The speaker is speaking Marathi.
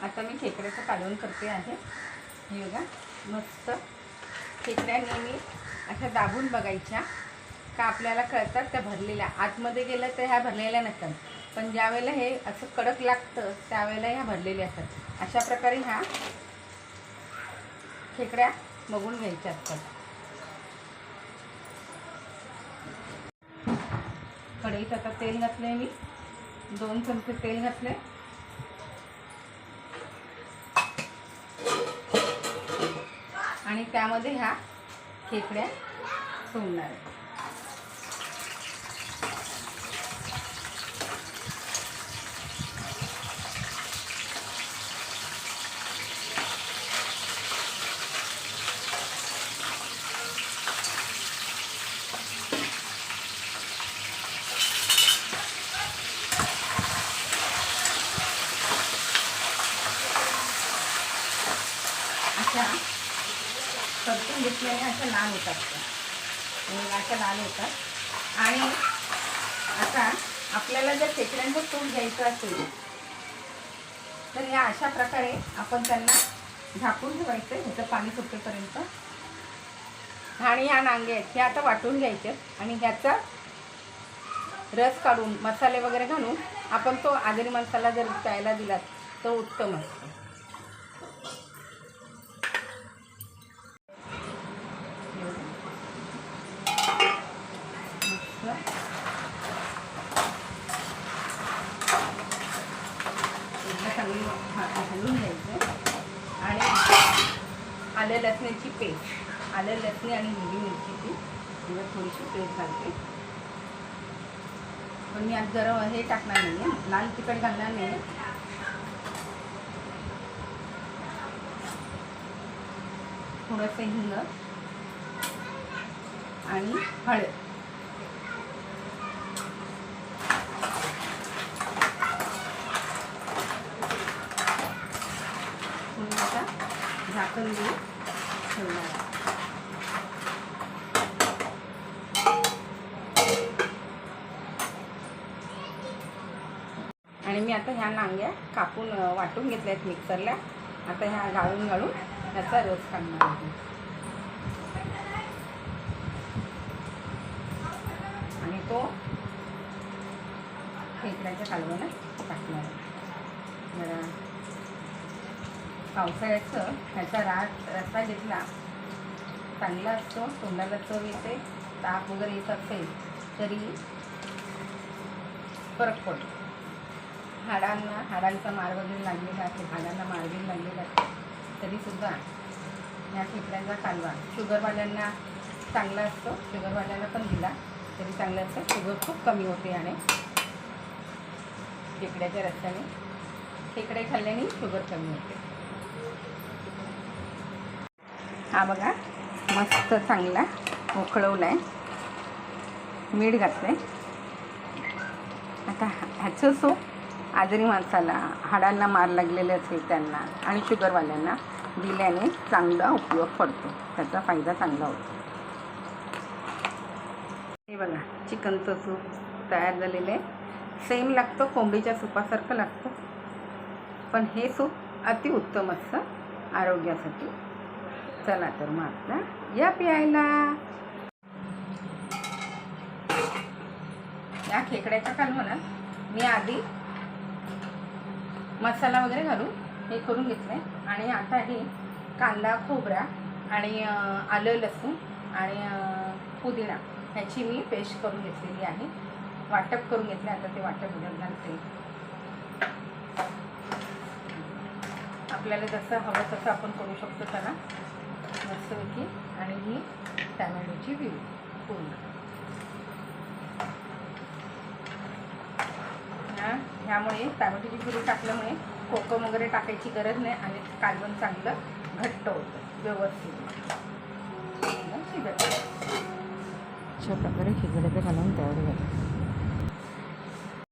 आता मी खेकड्याचं कालवण करते आहे। हे बघा, मस्त खेकड्या नेहमी अशा दाबून बघायच्या का आपल्याला कळतात त्या भरलेल्या, आतमध्ये गेलं तर ह्या भरलेल्या नसतात, पण ज्यावेळेला हे असं कडक लागतं त्यावेळेला ह्या भरलेल्या असतात। अशा प्रकारे ह्या खेकड्या बघून घ्यायच्या असतात। कढईत आता तेल घातले, मी 2 चमचे तेल घातले आणि त्यामध्ये ह्या खेकड्या सोडणार आहे। अशा परतून घेतल्याने अशा लाल होतात, अशा लाल होतात। आणि आता आपल्याला जर खेकड्यांचं तूप घ्यायचं असेल तर या अशा प्रकारे आपण त्यांना झाकून ठेवायचं ह्याचं पाणी सुटेपर्यंत। आणि ह्या नांगे आहेत हे आता वाटून घ्यायचे आणि ह्याचा रस काढून मसाले वगैरे घालून आपण तो आगरी मसाला जर प्यायला दिला तर उत्तम असतो। घालून घ्यायचं आणि आलं लसणाची पेस्ट, आलं लसणी आणि हिरवी मिरचीची थोडीशी पेस्ट घालते। पण मी आज जरा हे टाकणार नाही आहे, लाल तिखट घालणार नाही। थोडंसं हिंग आणि हळद, झाकण देऊन ठेवणार। आणि मी आता ह्या नांग्या कापून वाटून घेतल्या आहेत मिक्सरला। आता ह्या गाळून ह्याचा रस काढणार आहे आणि तो खेकड्याच्या कालवणात टाकणार आहे। पावसाळ्याचं ह्याचा रस्सा घेतला चांगला असतो, तोंडाला चव येते, ताप वगैरे येत असेल तरी फरक पडतो। हाडांचा मार वगैरे लागलेला असेल, हाडांना मारबीर लागलेला असेल तरीसुद्धा ह्या खेकड्यांचा कालवा शुगरवाल्यांना चांगला असतो, शुगरवाल्यांना पण दिला तरी चांगलं असतं। शुगर खूप कमी होते आणि खेकड्याच्या रस्त्याने खेकडे खाल्ल्याने शुगर कमी होते। हा बघा, मस्त चांगला उकळवला आहे, मीठ घातलं आहे। आता ह्याचं सूप आजरी माणसाला, हाडांना मार लागलेले असेल त्यांना आणि शुगरवाल्यांना दिल्याने चांगला उपयोग पडतो, त्याचा फायदा चांगला होतो। हे बघा, चिकनचं सूप तयार झालेलं आहे। सेम लागतं, कोंबडीच्या सूपासारखं लागतं, पण हे सूप अतिउत्तम असतं आरोग्यासाठी। चला तर मग आता या प्यायला। या खेकड्याच्या कालवणात मी आधी मसाला वगैरे घालून हे करून घेतलं आहे आणि आता हे कांदा खोबरा आणि आलं लसूण आणि पुदिना ह्याची मी पेस्ट करून घेतलेली आहे, वाटप करून घेतलं। आता ते वाटप घालते, आपल्याला जसं हवं तसं आपण करू शकतो त्याला मस्तपैकी। आणि ही टॅमॅटोची प्युरी पूर्ण ह्यामुळे टॅमॅटोची प्युरी टाकल्यामुळे कोकम वगैरे टाकायची गरज नाही आणि कालवण चांगलं घट्ट होतं, व्यवस्थित शिजत। अशा प्रकारे खेकड्याचं कालवण तयार झालं।